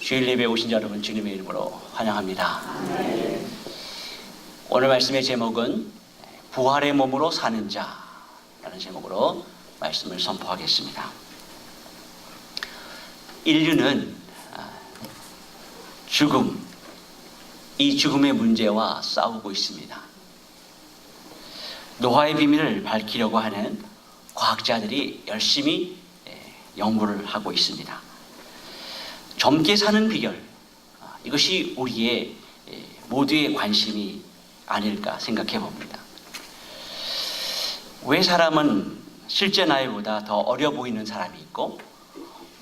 주일 예배에 오신 여러분 주님의 이름으로 환영합니다. 오늘 말씀의 제목은 부활의 몸으로 사는 자라는 제목으로 말씀을 선포하겠습니다. 인류는 이 죽음의 문제와 싸우고 있습니다. 노화의 비밀을 밝히려고 하는 과학자들이 열심히 연구를 하고 있습니다. 젊게 사는 비결, 이것이 우리의 모두의 관심이 아닐까 생각해 봅니다. 왜 사람은 실제 나이보다 더 어려 보이는 사람이 있고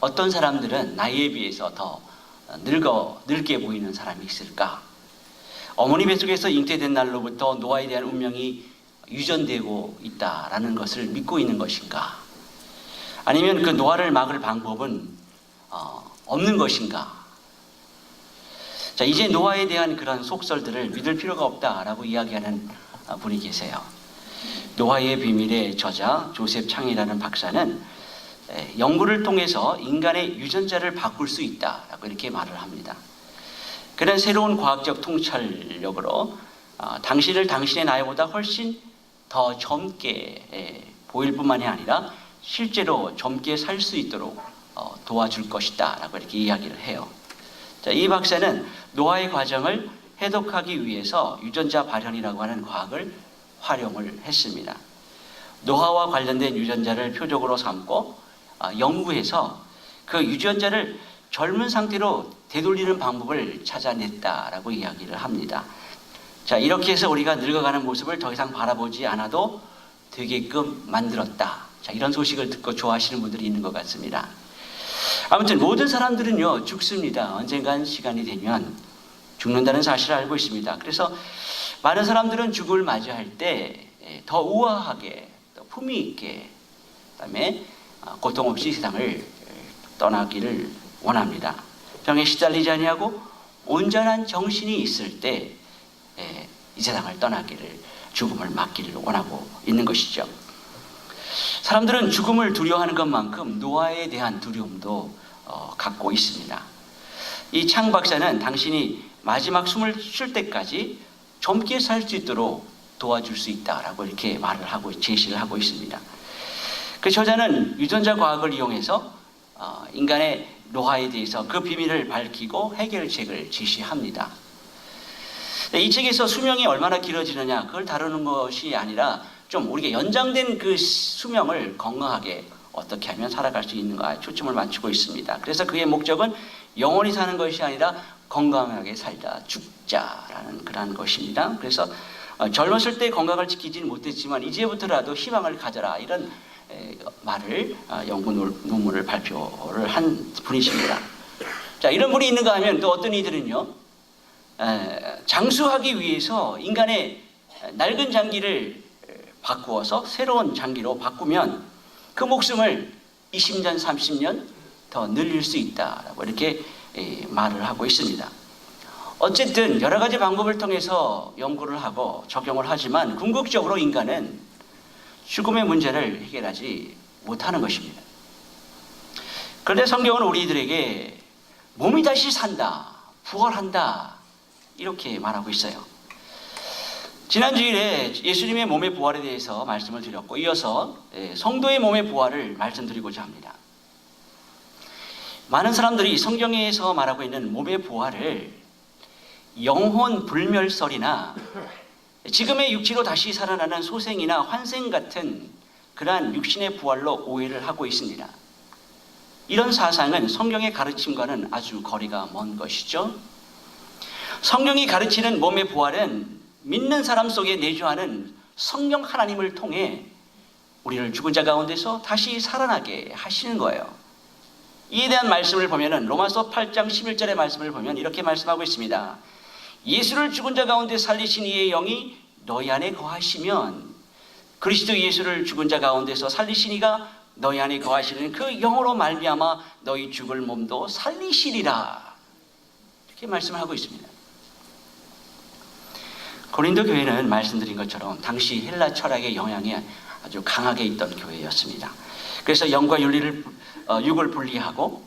어떤 사람들은 나이에 비해서 더 늙게 보이는 사람이 있을까? 어머니 뱃속에서 잉태된 날로부터 노화에 대한 운명이 유전되고 있다라는 것을 믿고 있는 것인가? 아니면 그 노화를 막을 방법은 없는 것인가? 자, 이제 노화에 대한 그런 속설들을 믿을 필요가 없다라고 이야기하는 분이 계세요. 노화의 비밀의 저자 조셉 창이라는 박사는 연구를 통해서 인간의 유전자를 바꿀 수 있다라고 이렇게 말을 합니다. 그런 새로운 과학적 통찰력으로 당신을 당신의 나이보다 훨씬 더 젊게 보일 뿐만이 아니라 실제로 젊게 살 수 있도록 도와줄 것이다 라고 이렇게 이야기를 해요. 자, 이 박사는 노화의 과정을 해독하기 위해서 유전자 발현이라고 하는 과학을 활용을 했습니다. 노화와 관련된 유전자를 표적으로 삼고 연구해서 그 유전자를 젊은 상태로 되돌리는 방법을 찾아냈다라고 이야기를 합니다. 자, 이렇게 해서 우리가 늙어가는 모습을 더 이상 바라보지 않아도 되게끔 만들었다. 자, 이런 소식을 듣고 좋아하시는 분들이 있는 것 같습니다. 아무튼 모든 사람들은요 죽습니다. 언젠간 시간이 되면 죽는다는 사실을 알고 있습니다. 그래서 많은 사람들은 죽음을 맞이할 때 더 우아하게, 더 품위 있게, 그다음에 고통 없이 세상을 떠나기를 원합니다. 병에 시달리지 아니하고 온전한 정신이 있을 때 이 세상을 떠나기를, 죽음을 맞기를 원하고 있는 것이죠. 사람들은 죽음을 두려워하는 것만큼 노화에 대한 두려움도 갖고 있습니다. 이 창 박사는 당신이 마지막 숨을 쉴 때까지 젊게 살 수 있도록 도와줄 수 있다라고 이렇게 말을 하고 제시를 하고 있습니다. 그 저자는 유전자 과학을 이용해서 인간의 노화에 대해서 그 비밀을 밝히고 해결책을 제시합니다. 이 책에서 수명이 얼마나 길어지느냐 그걸 다루는 것이 아니라 좀 우리가 연장된 그 수명을 건강하게 어떻게 하면 살아갈 수 있는가에 초점을 맞추고 있습니다. 그래서 그의 목적은 영원히 사는 것이 아니라 건강하게 살다 죽자라는 그런 것입니다. 그래서 젊었을 때 건강을 지키지는 못했지만 이제부터라도 희망을 가져라, 이런 말을 연구 논문을 발표를 한 분이십니다. 자, 이런 분이 있는가 하면 또 어떤 이들은요 장수하기 위해서 인간의 낡은 장기를 바꾸어서 새로운 장기로 바꾸면 그 목숨을 20년, 30년 더 늘릴 수 있다라고 이렇게 말을 하고 있습니다. 어쨌든 여러 가지 방법을 통해서 연구를 하고 적용을 하지만 궁극적으로 인간은 죽음의 문제를 해결하지 못하는 것입니다. 그런데 성경은 우리들에게 몸이 다시 산다, 부활한다, 이렇게 말하고 있어요. 지난 주일에 예수님의 몸의 부활에 대해서 말씀을 드렸고 이어서 성도의 몸의 부활을 말씀드리고자 합니다. 많은 사람들이 성경에서 말하고 있는 몸의 부활을 영혼 불멸설이나 지금의 육체로 다시 살아나는 소생이나 환생 같은 그러한 육신의 부활로 오해를 하고 있습니다. 이런 사상은 성경의 가르침과는 아주 거리가 먼 것이죠. 성경이 가르치는 몸의 부활은 믿는 사람 속에 내주하는 성령 하나님을 통해 우리를 죽은 자 가운데서 다시 살아나게 하시는 거예요. 이에 대한 말씀을 보면 로마서 8장 11절의 말씀을 보면 이렇게 말씀하고 있습니다. 예수를 죽은 자 가운데 살리신 이의 영이 너희 안에 거하시면 그리스도 예수를 죽은 자 가운데서 살리신 이가 너희 안에 거하시는 그 영으로 말미암아 너희 죽을 몸도 살리시리라, 이렇게 말씀을 하고 있습니다. 고린도 교회는 말씀드린 것처럼 당시 헬라 철학의 영향이 아주 강하게 있던 교회였습니다. 그래서 영과 육을 분리하고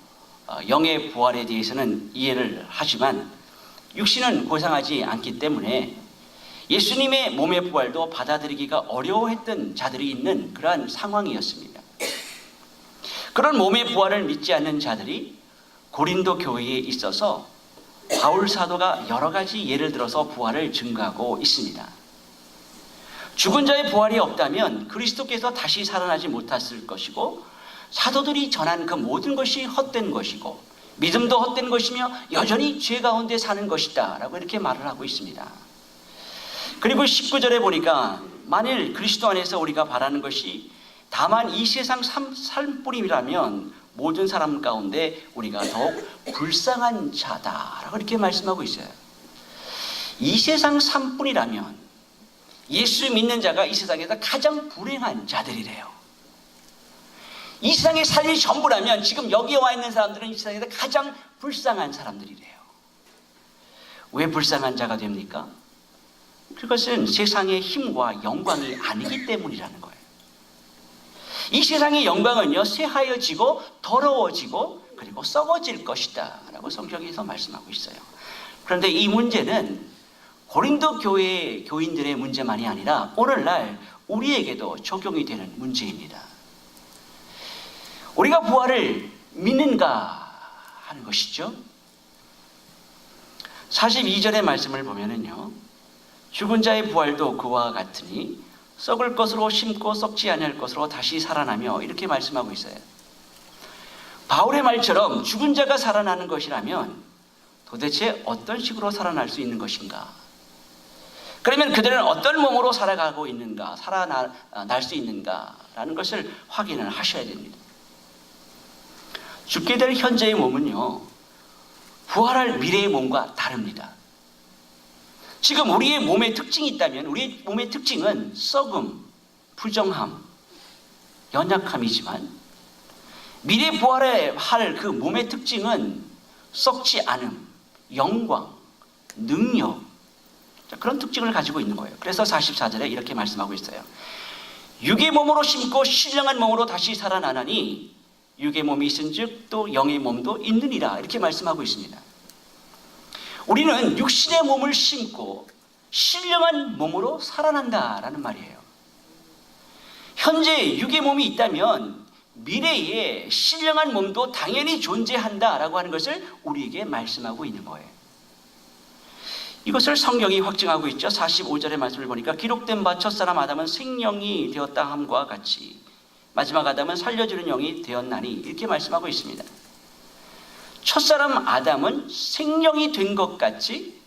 영의 부활에 대해서는 이해를 하지만 육신은 고상하지 않기 때문에 예수님의 몸의 부활도 받아들이기가 어려워했던 자들이 있는 그러한 상황이었습니다. 그런 몸의 부활을 믿지 않는 자들이 고린도 교회에 있어서 바울 사도가 여러 가지 예를 들어서 부활을 증거하고 있습니다. 죽은 자의 부활이 없다면 그리스도께서 다시 살아나지 못했을 것이고 사도들이 전한 그 모든 것이 헛된 것이고 믿음도 헛된 것이며 여전히 죄 가운데 사는 것이다 라고 이렇게 말을 하고 있습니다. 그리고 19절에 보니까 만일 그리스도 안에서 우리가 바라는 것이 다만 이 세상 삶뿐이라면 모든 사람 가운데 우리가 더욱 불쌍한 자다라고 이렇게 말씀하고 있어요. 이 세상 삶뿐이라면 예수 믿는 자가 이 세상에서 가장 불행한 자들이래요. 이 세상의 삶이 전부라면 지금 여기에 와 있는 사람들은 이 세상에서 가장 불쌍한 사람들이래요. 왜 불쌍한 자가 됩니까? 그것은 세상의 힘과 영광이 아니기 때문이라는 거예요. 이 세상의 영광은요, 쇠하여지고 더러워지고 그리고 썩어질 것이다 라고 성경에서 말씀하고 있어요. 그런데 이 문제는 고린도 교회 교인들의 문제만이 아니라 오늘날 우리에게도 적용이 되는 문제입니다. 우리가 부활을 믿는가 하는 것이죠. 42절의 말씀을 보면은요, 죽은 자의 부활도 그와 같으니 썩을 것으로 심고 썩지 아니할 것으로 다시 살아나며 이렇게 말씀하고 있어요. 바울의 말처럼 죽은 자가 살아나는 것이라면 도대체 어떤 식으로 살아날 수 있는 것인가? 그러면 그들은 어떤 몸으로 살아가고 있는가, 살아날 수 있는가라는 것을 확인을 하셔야 됩니다. 죽게 될 현재의 몸은요, 부활할 미래의 몸과 다릅니다. 지금 우리의 몸의 특징이 있다면 우리의 몸의 특징은 썩음, 부정함, 연약함이지만 미래 부활에 할 그 몸의 특징은 썩지 않음, 영광, 능력, 그런 특징을 가지고 있는 거예요. 그래서 44절에 이렇게 말씀하고 있어요. 육의 몸으로 심고 신령한 몸으로 다시 살아나나니 육의 몸이 있은즉 또 영의 몸도 있느니라 이렇게 말씀하고 있습니다. 우리는 육신의 몸을 심고 신령한 몸으로 살아난다라는 말이에요. 현재 육의 몸이 있다면 미래에 신령한 몸도 당연히 존재한다라고 하는 것을 우리에게 말씀하고 있는 거예요. 이것을 성경이 확증하고 있죠. 45절의 말씀을 보니까 기록된 바 첫사람 아담은 생령이 되었다 함과 같이 마지막 아담은 살려주는 영이 되었나니 이렇게 말씀하고 있습니다. 첫사람 아담은 생령이 된 것 같이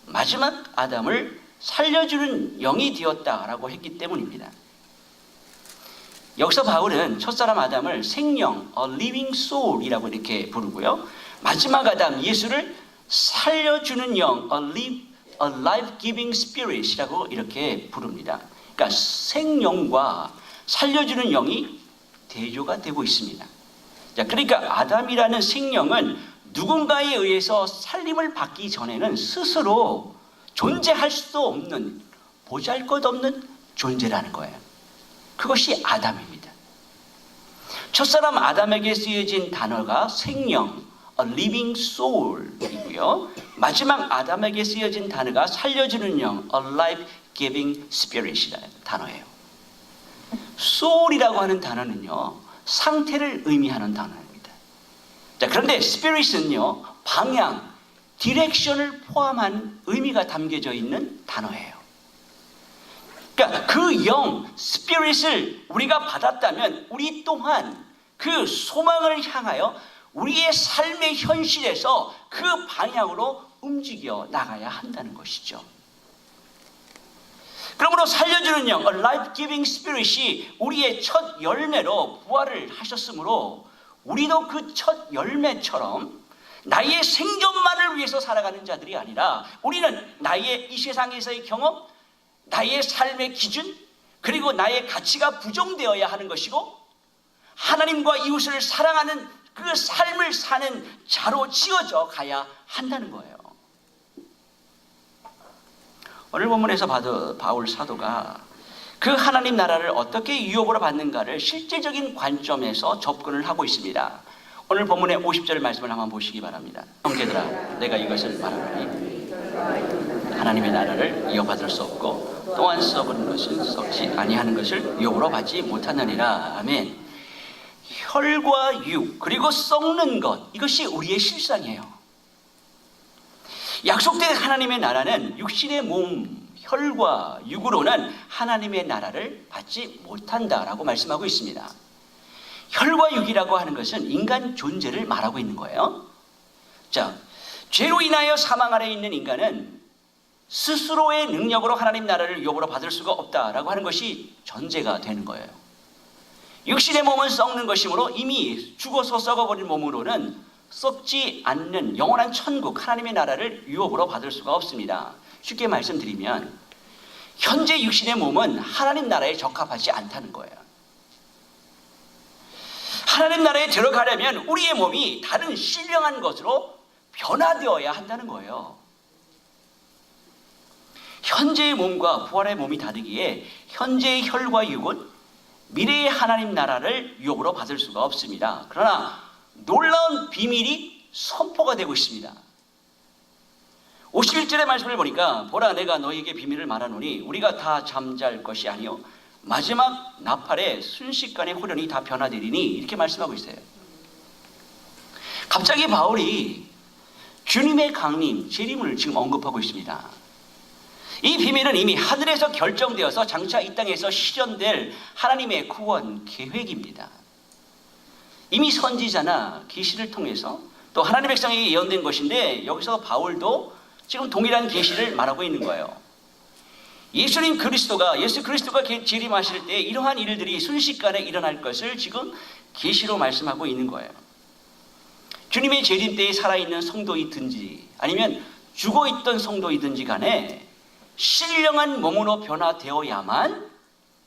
마지막 아담을 살려주는 영이 되었다라고 했기 때문입니다. 여기서 바울은 첫사람 아담을 생령, a living soul이라고 이렇게 부르고요. 마지막 아담 예수를 살려주는 영, a life-giving spirit이라고 이렇게 부릅니다. 그러니까 생령과 살려주는 영이 대조가 되고 있습니다. 자, 그러니까 아담이라는 생명은 누군가에 의해서 살림을 받기 전에는 스스로 존재할 수도 없는 보잘것없는 존재라는 거예요. 그것이 아담입니다. 첫사람 아담에게 쓰여진 단어가 생명, a living soul이고요. 마지막 아담에게 쓰여진 단어가 살려주는 영, a life-giving spirit이라는 단어예요. soul이라고 하는 단어는요, 상태를 의미하는 단어입니다. 자, 그런데 spirit은요, 방향, 디렉션을 포함한 의미가 담겨져 있는 단어예요. 그러니까 그 영, spirit을 우리가 받았다면 우리 또한 그 소망을 향하여 우리의 삶의 현실에서 그 방향으로 움직여 나가야 한다는 것이죠. 그러므로 살려주는 영, a life-giving spirit이 우리의 첫 열매로 부활을 하셨으므로 우리도 그 첫 열매처럼 나의 생존만을 위해서 살아가는 자들이 아니라 우리는 나의 이 세상에서의 경험, 나의 삶의 기준, 그리고 나의 가치가 부정되어야 하는 것이고 하나님과 이웃을 사랑하는 그 삶을 사는 자로 지어져 가야 한다는 거예요. 오늘 본문에서 바울 사도가 그 하나님 나라를 어떻게 유업으로 받는가를 실제적인 관점에서 접근을 하고 있습니다. 오늘 본문의 50절 말씀을 한번 보시기 바랍니다. 형제들아, 내가 이것을 말하노니 하나님의 나라를 이어받을 수 없고 또한 썩은 것은 썩지 아니하는 것을 유업으로 받지 못하느니라. 아멘. 혈과 육 그리고 썩는 것, 이것이 우리의 실상이에요. 약속된 하나님의 나라는 육신의 몸, 혈과 육으로는 하나님의 나라를 받지 못한다라고 말씀하고 있습니다. 혈과 육이라고 하는 것은 인간 존재를 말하고 있는 거예요. 자, 죄로 인하여 사망 아래 있는 인간은 스스로의 능력으로 하나님 나라를 유업으로 받을 수가 없다라고 하는 것이 전제가 되는 거예요. 육신의 몸은 썩는 것이므로 이미 죽어서 썩어버린 몸으로는 썩지 않는 영원한 천국 하나님의 나라를 유업으로 받을 수가 없습니다. 쉽게 말씀드리면 현재 육신의 몸은 하나님 나라에 적합하지 않다는 거예요. 하나님 나라에 들어가려면 우리의 몸이 다른 신령한 것으로 변화되어야 한다는 거예요. 현재의 몸과 부활의 몸이 다르기에 현재의 혈과 육은 미래의 하나님 나라를 유업으로 받을 수가 없습니다. 그러나 놀라운 비밀이 선포가 되고 있습니다. 51절의 말씀을 보니까 보라, 내가 너희에게 비밀을 말하노니 우리가 다 잠잘 것이 아니요 마지막 나팔에 순식간에 호련히 다 변화되리니, 이렇게 말씀하고 있어요. 갑자기 바울이 주님의 강림, 재림을 지금 언급하고 있습니다. 이 비밀은 이미 하늘에서 결정되어서 장차 이 땅에서 실현될 하나님의 구원 계획입니다. 이미 선지자나 계시를 통해서 또 하나님의 백성에게 예언된 것인데, 여기서 바울도 지금 동일한 계시를 말하고 있는 거예요. 예수 그리스도가 재림하실 때 이러한 일들이 순식간에 일어날 것을 지금 계시로 말씀하고 있는 거예요. 주님의 재림 때에 살아있는 성도이든지 아니면 죽어있던 성도이든지 간에 신령한 몸으로 변화되어야만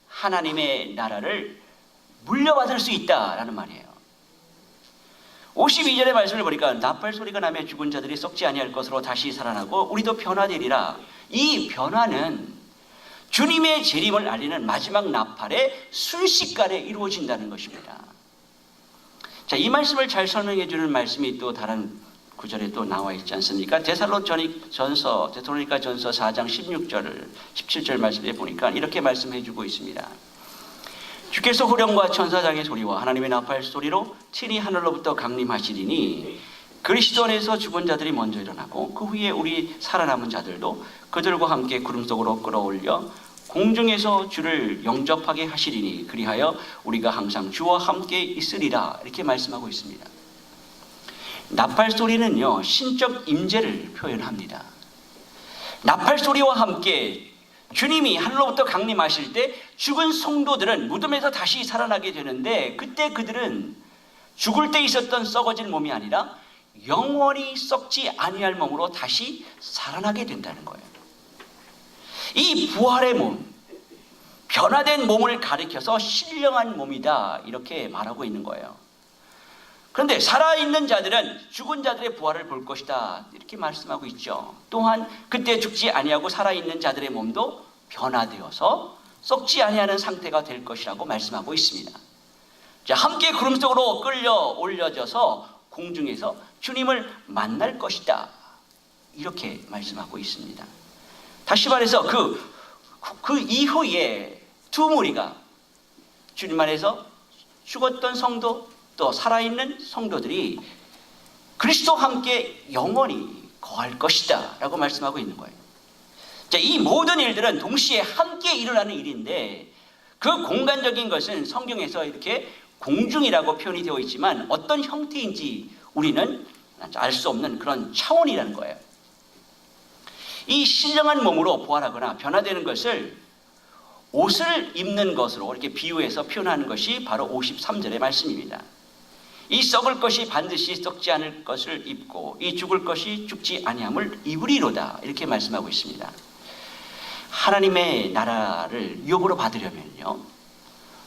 하나님의 나라를 물려받을 수 있다라는 말이에요. 52절의 말씀을 보니까 나팔 소리가 나며 죽은 자들이 썩지 아니할 것으로 다시 살아나고 우리도 변화되리라. 이 변화는 주님의 재림을 알리는 마지막 나팔에 순식간에 이루어진다는 것입니다. 자, 이 말씀을 잘 설명해 주는 말씀이 또 다른 구절에 또 나와 있지 않습니까? 데살로니가 전서 4장 16절 17절 말씀에 보니까 이렇게 말씀해 주고 있습니다. 주께서 호령과 천사장의 소리와 하나님의 나팔 소리로 친히 하늘로부터 강림하시리니 그리스도 안에서 죽은 자들이 먼저 일어나고 그 후에 우리 살아남은 자들도 그들과 함께 구름 속으로 끌어올려 공중에서 주를 영접하게 하시리니 그리하여 우리가 항상 주와 함께 있으리라. 이렇게 말씀하고 있습니다. 나팔 소리는요, 신적 임재를 표현합니다. 나팔 소리와 함께 주님이 하늘로부터 강림하실 때 죽은 성도들은 무덤에서 다시 살아나게 되는데, 그때 그들은 죽을 때 있었던 썩어진 몸이 아니라 영원히 썩지 아니할 몸으로 다시 살아나게 된다는 거예요. 이 부활의 몸, 변화된 몸을 가리켜서 신령한 몸이다, 이렇게 말하고 있는 거예요. 그런데 살아있는 자들은 죽은 자들의 부활을 볼 것이다, 이렇게 말씀하고 있죠. 또한 그때 죽지 아니하고 살아있는 자들의 몸도 변화되어서 썩지 아니하는 상태가 될 것이라고 말씀하고 있습니다. 자, 함께 구름 속으로 끌려 올려져서 공중에서 주님을 만날 것이다, 이렇게 말씀하고 있습니다. 다시 말해서 그 이후에 두 무리가 주님 안에서 죽었던 성도 또 살아있는 성도들이 그리스도와 함께 영원히 거할 것이다 라고 말씀하고 있는 거예요. 자, 이 모든 일들은 동시에 함께 일어나는 일인데, 그 공간적인 것은 성경에서 이렇게 공중이라고 표현이 되어 있지만 어떤 형태인지 우리는 알 수 없는 그런 차원이라는 거예요. 이 신령한 몸으로 부활하거나 변화되는 것을 옷을 입는 것으로 이렇게 비유해서 표현하는 것이 바로 53절의 말씀입니다. 이 썩을 것이 반드시 썩지 않을 것을 입고 이 죽을 것이 죽지 아니함을 입으리로다, 이렇게 말씀하고 있습니다. 하나님의 나라를 유업으로 받으려면요,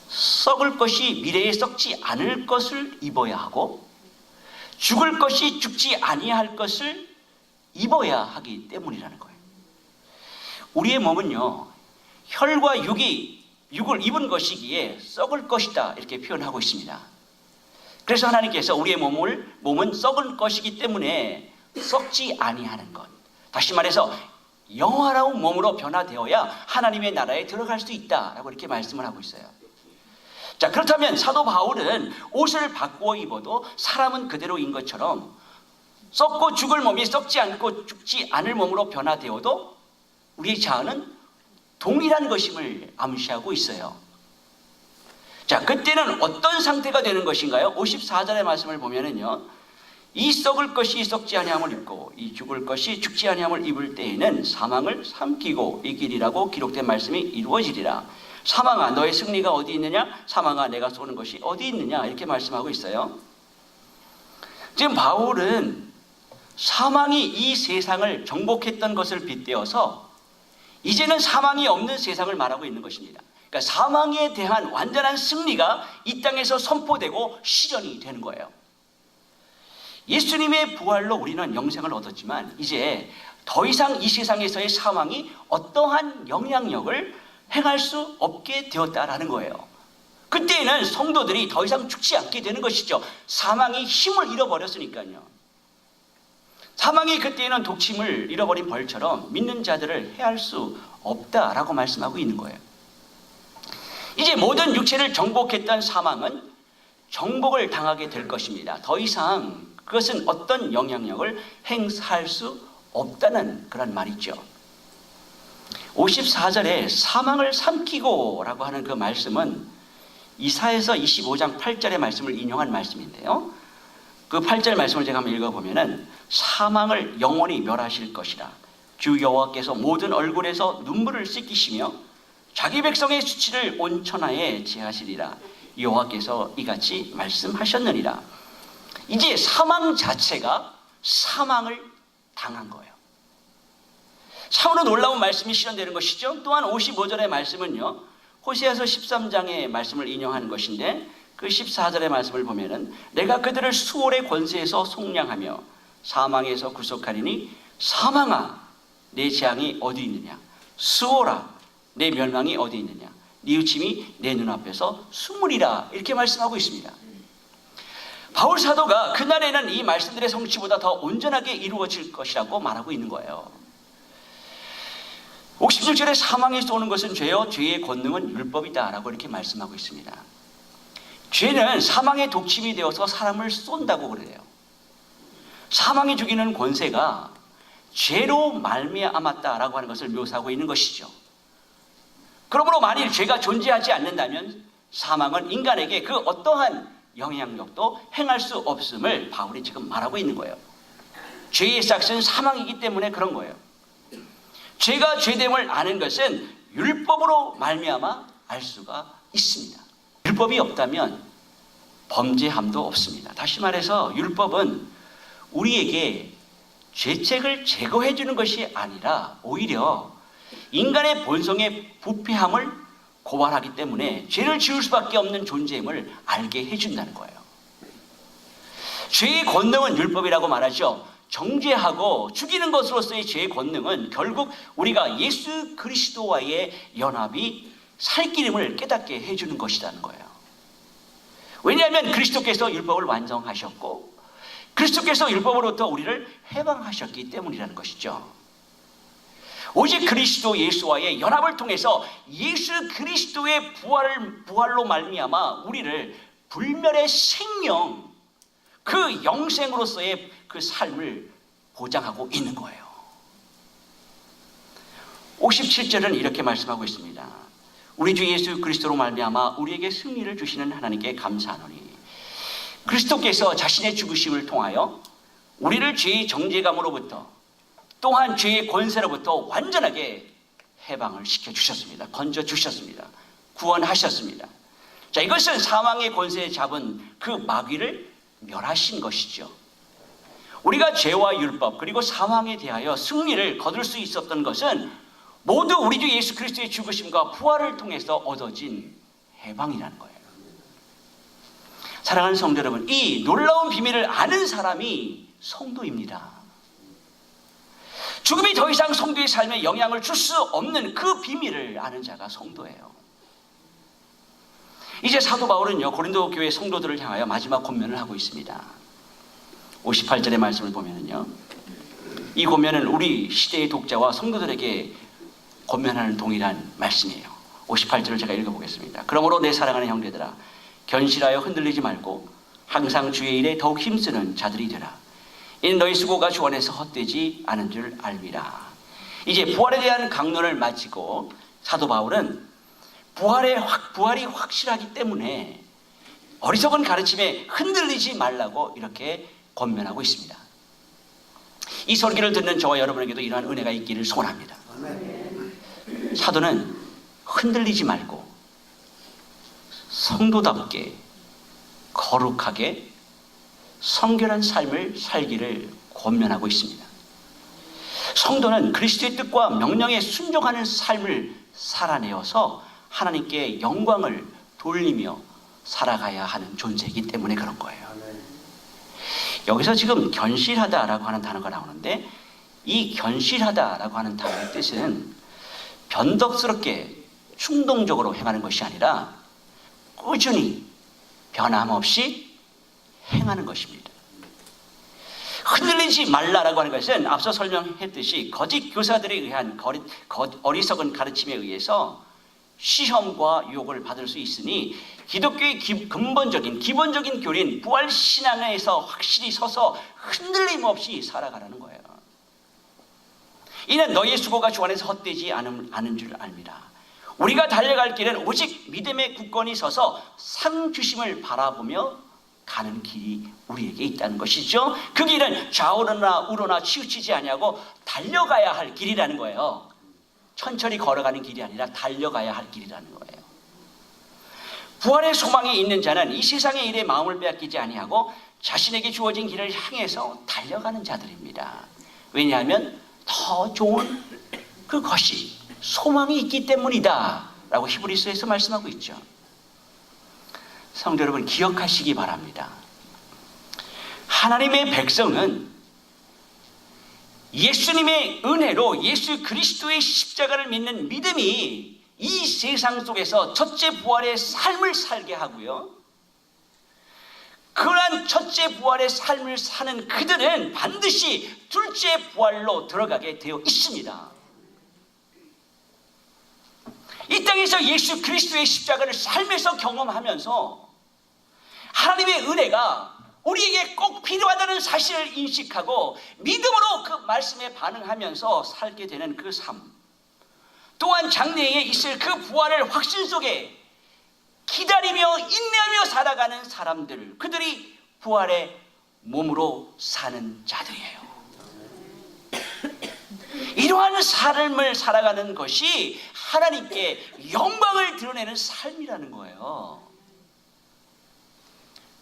썩을 것이 미래에 썩지 않을 것을 입어야 하고 죽을 것이 죽지 아니할 것을 입어야 하기 때문이라는 거예요. 우리의 몸은요, 혈과 육을 입은 것이기에 썩을 것이다, 이렇게 표현하고 있습니다. 그래서 하나님께서 우리의 몸은 썩을 것이기 때문에 썩지 아니하는 것. 다시 말해서 영화로운 몸으로 변화되어야 하나님의 나라에 들어갈 수 있다라고 이렇게 말씀을 하고 있어요. 자, 그렇다면 사도 바울은 옷을 바꾸어 입어도 사람은 그대로인 것처럼 썩고 죽을 몸이 썩지 않고 죽지 않을 몸으로 변화되어도 우리의 자아는 동일한 것임을 암시하고 있어요. 자, 그때는 어떤 상태가 되는 것인가요? 54절의 말씀을 보면은요, 이 썩을 것이 썩지 아니함을 입고 이 죽을 것이 죽지 아니함을 입을 때에는 사망을 삼키고 이기리라고 기록된 말씀이 이루어지리라. 사망아, 너의 승리가 어디 있느냐? 사망아, 내가 쏘는 것이 어디 있느냐? 이렇게 말씀하고 있어요. 지금 바울은 사망이 이 세상을 정복했던 것을 빗대어서 이제는 사망이 없는 세상을 말하고 있는 것입니다. 그러니까 사망에 대한 완전한 승리가 이 땅에서 선포되고 실현이 되는 거예요. 예수님의 부활로 우리는 영생을 얻었지만 이제 더 이상 이 세상에서의 사망이 어떠한 영향력을 행할 수 없게 되었다라는 거예요. 그때는 성도들이 더 이상 죽지 않게 되는 것이죠. 사망이 힘을 잃어버렸으니까요. 사망이 그때는 독침을 잃어버린 벌처럼 믿는 자들을 해할 수 없다라고 말씀하고 있는 거예요. 이제 모든 육체를 정복했던 사망은 정복을 당하게 될 것입니다. 더 이상 그것은 어떤 영향력을 행사할 수 없다는 그런 말이죠. 54절에 사망을 삼키고 라고 하는 그 말씀은 이사야서 25장 8절의 말씀을 인용한 말씀인데요. 그 8절 말씀을 제가 한번 읽어보면은 사망을 영원히 멸하실 것이라. 주 여호와께서 모든 얼굴에서 눈물을 씻기시며 자기 백성의 수치를 온 천하에 제하시리라. 여호와께서 이같이 말씀하셨느니라. 이제 사망 자체가 사망을 당한 거예요. 참으로 놀라운 말씀이 실현되는 것이죠. 또한 55절의 말씀은요, 호세아서 13장의 말씀을 인용하는 것인데 그 14절의 말씀을 보면은 내가 그들을 수월의 권세에서 속량하며 사망에서 구속하리니 사망아 내 재앙이 어디 있느냐, 수월아 내 멸망이 어디 있느냐, 뉘우침이 내 눈앞에서 숨으리라. 이렇게 말씀하고 있습니다. 바울 사도가 그날에는 이 말씀들의 성취보다 더 온전하게 이루어질 것이라고 말하고 있는 거예요. 56절에 사망에서 오는 것은 죄요 죄의 권능은 율법이다 라고 이렇게 말씀하고 있습니다. 죄는 사망의 독침이 되어서 사람을 쏜다고 그래요. 사망이 죽이는 권세가 죄로 말미암았다라고 하는 것을 묘사하고 있는 것이죠. 그러므로 만일 죄가 존재하지 않는다면 사망은 인간에게 그 어떠한 영향력도 행할 수 없음을 바울이 지금 말하고 있는 거예요. 죄의 싹은 사망이기 때문에 그런 거예요. 죄가 죄됨을 아는 것은 율법으로 말미암아 알 수가 있습니다. 율법이 없다면 범죄함도 없습니다. 다시 말해서 율법은 우리에게 죄책을 제거해 주는 것이 아니라 오히려 인간의 본성의 부패함을 고발하기 때문에 죄를 지을 수밖에 없는 존재임을 알게 해준다는 거예요. 죄의 권능은 율법이라고 말하죠. 정죄하고 죽이는 것으로서의 죄의 권능은 결국 우리가 예수 그리스도와의 연합이 살기름을 깨닫게 해주는 것이라는 거예요. 왜냐하면 그리스도께서 율법을 완성하셨고 그리스도께서 율법으로부터 우리를 해방하셨기 때문이라는 것이죠. 오직 그리스도 예수와의 연합을 통해서 예수 그리스도의 부활로 말미암아 우리를 불멸의 생명, 그 영생으로서의 그 삶을 보장하고 있는 거예요. 57절은 이렇게 말씀하고 있습니다. 우리 주 예수 그리스도로 말미암아 우리에게 승리를 주시는 하나님께 감사하노니 그리스도께서 자신의 죽으심을 통하여 우리를 죄의 정죄감으로부터 또한 죄의 권세로부터 완전하게 해방을 시켜주셨습니다. 건져주셨습니다. 구원하셨습니다. 자, 이것은 사망의 권세에 잡은 그 마귀를 멸하신 것이죠. 우리가 죄와 율법 그리고 사망에 대하여 승리를 거둘 수 있었던 것은 모두 우리 주 예수 그리스도의 죽으심과 부활을 통해서 얻어진 해방이라는 거예요. 사랑하는 성도 여러분, 이 놀라운 비밀을 아는 사람이 성도입니다. 죽음이 더 이상 성도의 삶에 영향을 줄 수 없는 그 비밀을 아는 자가 성도예요. 이제 사도 바울은요, 고린도 교회 성도들을 향하여 마지막 권면을 하고 있습니다. 58절의 말씀을 보면은요, 이 권면은 우리 시대의 독자와 성도들에게 권면하는 동일한 말씀이에요. 58절을 제가 읽어보겠습니다. 그러므로 내 사랑하는 형제들아, 견실하여 흔들리지 말고 항상 주의 일에 더욱 힘쓰는 자들이 되라. 이는 너희 수고가 주 안에서 헛되지 않은 줄 알미라. 이제 부활에 대한 강론을 마치고 사도 바울은 부활이 확실하기 때문에 어리석은 가르침에 흔들리지 말라고 이렇게 권면하고 있습니다. 이 설교를 듣는 저와 여러분에게도 이러한 은혜가 있기를 소원합니다. 사도는 흔들리지 말고 성도답게 거룩하게 성결한 삶을 살기를 권면하고 있습니다. 성도는 그리스도의 뜻과 명령에 순종하는 삶을 살아내어서 하나님께 영광을 돌리며 살아가야 하는 존재이기 때문에 그런 거예요. 여기서 지금 견실하다라고 하는 단어가 나오는데, 이 견실하다라고 하는 단어의 뜻은 변덕스럽게 충동적으로 행하는 것이 아니라 꾸준히 변함없이 행하는 것입니다. 흔들리지 말라라고 하는 것은 앞서 설명했듯이 거짓 교사들에 의한 어리석은 가르침에 의해서 시험과 유혹을 받을 수 있으니 기독교의 기본적인 교리인 부활신앙에서 확실히 서서 흔들림 없이 살아가라는 거예요. 이는 너희의 수고가 주 안에서 헛되지 않은 줄 알미라. 우리가 달려갈 길은 오직 믿음의 굳건히 서서 상 주심을 바라보며 가는 길이 우리에게 있다는 것이죠. 그 길은 좌우로나 우로나 치우치지 아니하고 달려가야 할 길이라는 거예요. 천천히 걸어가는 길이 아니라 달려가야 할 길이라는 거예요. 부활의 소망이 있는 자는 이 세상의 일에 마음을 빼앗기지 아니하고 자신에게 주어진 길을 향해서 달려가는 자들입니다. 왜냐하면 더 좋은 그것이 소망이 있기 때문이다 라고 히브리서에서 말씀하고 있죠. 성도 여러분, 기억하시기 바랍니다. 하나님의 백성은 예수님의 은혜로 예수 그리스도의 십자가를 믿는 믿음이 이 세상 속에서 첫째 부활의 삶을 살게 하고요, 그러한 첫째 부활의 삶을 사는 그들은 반드시 둘째 부활로 들어가게 되어 있습니다. 이 땅에서 예수 그리스도의 십자가를 삶에서 경험하면서 하나님의 은혜가 우리에게 꼭 필요하다는 사실을 인식하고 믿음으로 그 말씀에 반응하면서 살게 되는 그 삶, 또한 장래에 있을 그 부활을 확신 속에 기다리며 인내하며 살아가는 사람들, 그들이 부활의 몸으로 사는 자들이에요. 이러한 삶을 살아가는 것이 하나님께 영광을 드러내는 삶이라는 거예요.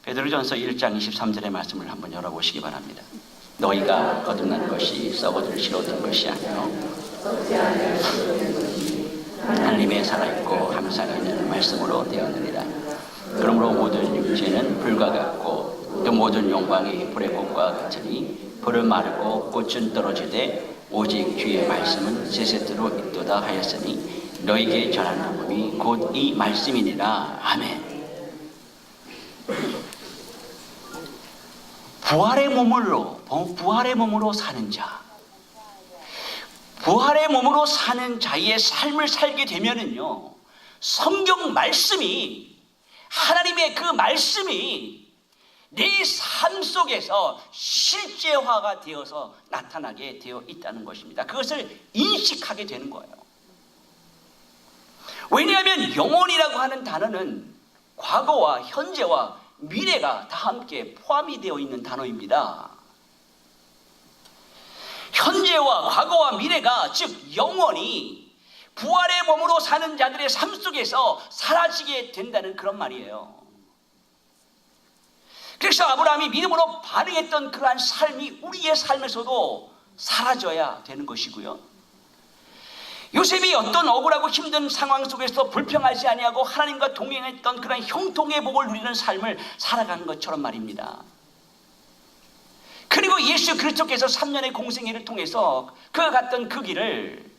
베드로전서 1장 23절의 말씀을 한번 열어보시기 바랍니다. 너희가 거듭난 것이 썩어질 씨로 된 것이 아니요 하나님의 살아있고 항상 있는 말씀으로 되었느니라. 그러므로 모든 육체는 불과 같고 또 모든 영광이 불의 꽃과 같으니 불은 마르고 꽃은 떨어지되 오직 주의 말씀은 세세토록 있도다 하였으니 너희에게 전하는 복음이 곧 이 말씀이니라. 아멘. 부활의 몸으로 사는 자, 부활의 몸으로 사는 자의 삶을 살게 되면은요, 성경 말씀이, 하나님의 그 말씀이 내 삶 속에서 실제화가 되어서 나타나게 되어 있다는 것입니다. 그것을 인식하게 되는 거예요. 왜냐하면 영혼이라고 하는 단어는 과거와 현재와 미래가 다 함께 포함이 되어 있는 단어입니다. 현재와 과거와 미래가, 즉 영원히 부활의 몸으로 사는 자들의 삶 속에서 사라지게 된다는 그런 말이에요. 그래서 아브라함이 믿음으로 반응했던 그러한 삶이 우리의 삶에서도 사라져야 되는 것이고요, 요셉이 어떤 억울하고 힘든 상황 속에서 불평하지 아니하고 하나님과 동행했던 그런 형통의 복을 누리는 삶을 살아가는 것처럼 말입니다. 그리고 예수 그리스도께서 3년의 공생애를 통해서 그가 갔던 그 길을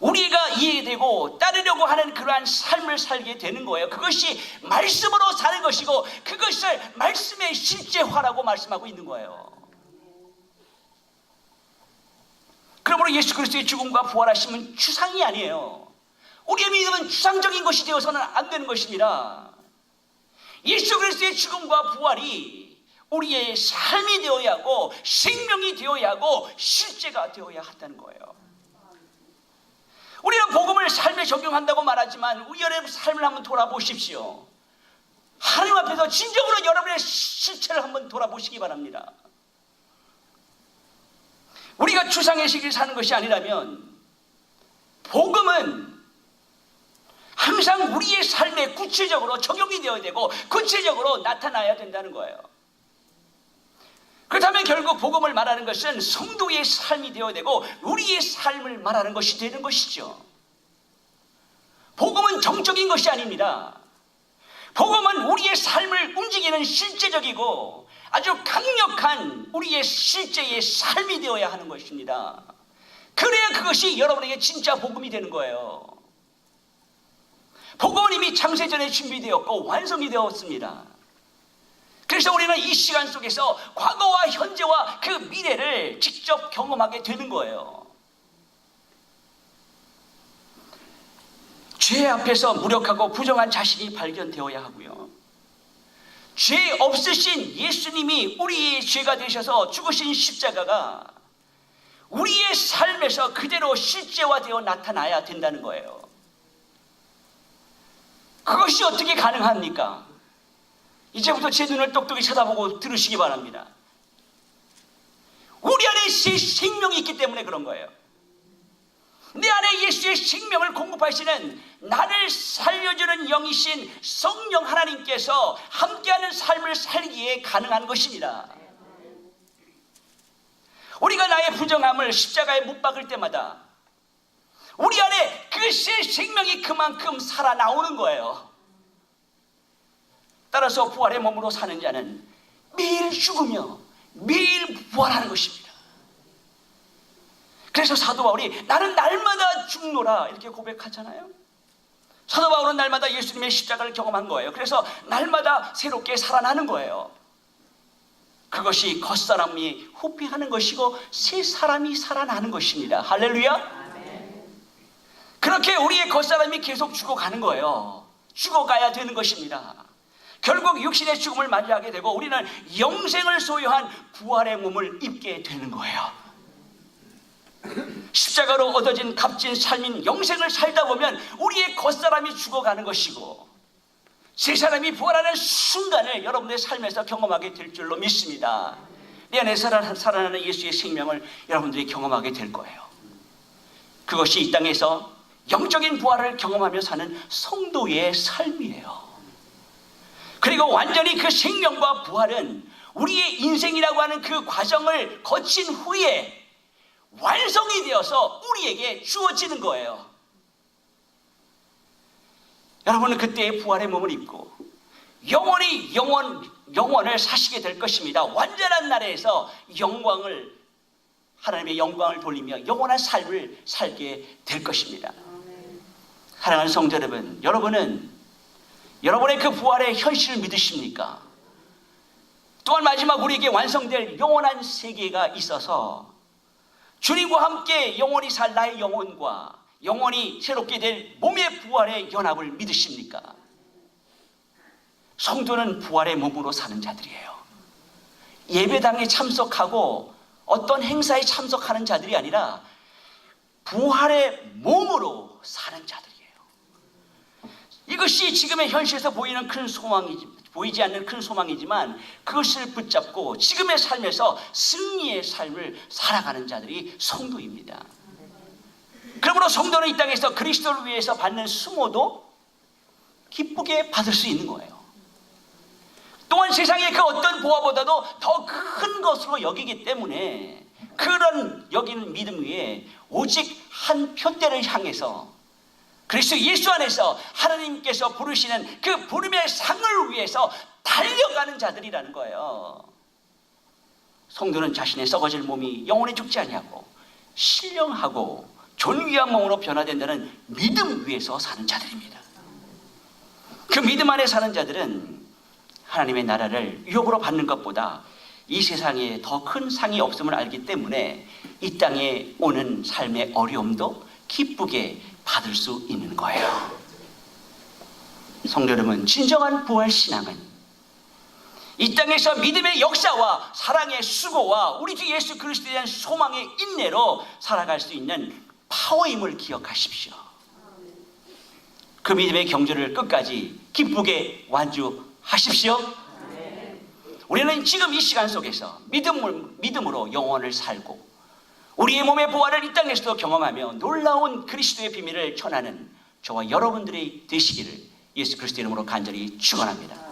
우리가 이해되고 따르려고 하는 그러한 삶을 살게 되는 거예요. 그것이 말씀으로 사는 것이고 그것을 말씀의 실제화라고 말씀하고 있는 거예요. 그러므로 예수 그리스도의 죽음과 부활하심은 추상이 아니에요. 우리의 믿음은 추상적인 것이 되어서는 안 되는 것입니다. 예수 그리스도의 죽음과 부활이 우리의 삶이 되어야 하고 생명이 되어야 하고 실제가 되어야 한다는 거예요. 우리는 복음을 삶에 적용한다고 말하지만 우리의 삶을 한번 돌아보십시오. 하나님 앞에서 진정으로 여러분의 실체를 한번 돌아보시기 바랍니다. 우리가 추상의식을 사는 것이 아니라면 복음은 항상 우리의 삶에 구체적으로 적용이 되어야 되고 구체적으로 나타나야 된다는 거예요. 그렇다면 결국 복음을 말하는 것은 성도의 삶이 되어야 되고 우리의 삶을 말하는 것이 되는 것이죠. 복음은 정적인 것이 아닙니다. 복음은 우리의 삶을 움직이는 실제적이고 아주 강력한 우리의 실제의 삶이 되어야 하는 것입니다. 그래야 그것이 여러분에게 진짜 복음이 되는 거예요. 복음은 이미 창세전에 준비되었고 완성이 되었습니다. 그래서 우리는 이 시간 속에서 과거와 현재와 그 미래를 직접 경험하게 되는 거예요. 죄 앞에서 무력하고 부정한 자신이 발견되어야 하고요. 죄 없으신 예수님이 우리의 죄가 되셔서 죽으신 십자가가 우리의 삶에서 그대로 실제화되어 나타나야 된다는 거예요. 그것이 어떻게 가능합니까? 이제부터 제 눈을 똑똑히 쳐다보고 들으시기 바랍니다. 우리 안에 새 생명이 있기 때문에 그런 거예요. 내 안에 예수의 생명을 공급하시는 나를 살려주는 영이신 성령 하나님께서 함께하는 삶을 살기에 가능한 것입니다. 우리가 나의 부정함을 십자가에 못 박을 때마다 우리 안에 그 새 생명이 그만큼 살아나오는 거예요. 따라서 부활의 몸으로 사는 자는 매일 죽으며 매일 부활하는 것입니다. 그래서 사도 바울이 나는 날마다 죽노라 이렇게 고백하잖아요. 사도 바울은 날마다 예수님의 십자가를 경험한 거예요. 그래서 날마다 새롭게 살아나는 거예요. 그것이 겉사람이 후피하는 것이고 새 사람이 살아나는 것입니다. 할렐루야. 그렇게 우리의 겉사람이 계속 죽어가는 거예요. 죽어가야 되는 것입니다. 결국 육신의 죽음을 맞이하게 되고 우리는 영생을 소유한 부활의 몸을 입게 되는 거예요. 십자가로 얻어진 값진 삶인 영생을 살다 보면 우리의 겉사람이 죽어가는 것이고 새 사람이 부활하는 순간을 여러분의 삶에서 경험하게 될 줄로 믿습니다. 내 안에 살아나는 예수의 생명을 여러분들이 경험하게 될 거예요. 그것이 이 땅에서 영적인 부활을 경험하며 사는 성도의 삶이에요. 그리고 완전히 그 생명과 부활은 우리의 인생이라고 하는 그 과정을 거친 후에 완성이 되어서 우리에게 주어지는 거예요. 여러분은 그때의 부활의 몸을 입고 영원히 영원을 사시게 될 것입니다. 완전한 나라에서 하나님의 영광을 돌리며 영원한 삶을 살게 될 것입니다. 사랑하는 성도 여러분, 여러분은 여러분의 그 부활의 현실을 믿으십니까? 또한 마지막 우리에게 완성될 영원한 세계가 있어서 주님과 함께 영원히 살 나의 영혼과 영원히 새롭게 될 몸의 부활의 연합을 믿으십니까? 성도는 부활의 몸으로 사는 자들이에요. 예배당에 참석하고 어떤 행사에 참석하는 자들이 아니라 부활의 몸으로 사는 자들이에요. 이것이 지금의 현실에서 보이지 않는 큰 소망이지만 그것을 붙잡고 지금의 삶에서 승리의 삶을 살아가는 자들이 성도입니다. 그러므로 성도는 이 땅에서 그리스도를 위해서 받는 수모도 기쁘게 받을 수 있는 거예요. 또한 세상의 그 어떤 보화보다도 더 큰 것으로 여기기 때문에 그런 여기는 믿음 위에 오직 한 표대를 향해서 그리스도 예수 안에서 하나님께서 부르시는 그 부름의 상을 위해서 달려가는 자들이라는 거예요. 성도는 자신의 썩어질 몸이 영원히 죽지 아니하고 신령하고 존귀한 몸으로 변화된다는 믿음 위에서 사는 자들입니다. 그 믿음 안에 사는 자들은 하나님의 나라를 유업으로 받는 것보다 이 세상에 더 큰 상이 없음을 알기 때문에 이 땅에 오는 삶의 어려움도 기쁘게 받을 수 있는 거예요. 성도 여러분, 진정한 부활신앙은 이 땅에서 믿음의 역사와 사랑의 수고와 우리 주 예수 그리스도에 대한 소망의 인내로 살아갈 수 있는 파워임을 기억하십시오. 그 믿음의 경주를 끝까지 기쁘게 완주하십시오. 우리는 지금 이 시간 속에서 믿음으로 영혼을 살고 우리의 몸의 부활을 이 땅에서도 경험하며 놀라운 그리스도의 비밀을 전하는 저와 여러분들이 되시기를 예수 그리스도 이름으로 간절히 축원합니다.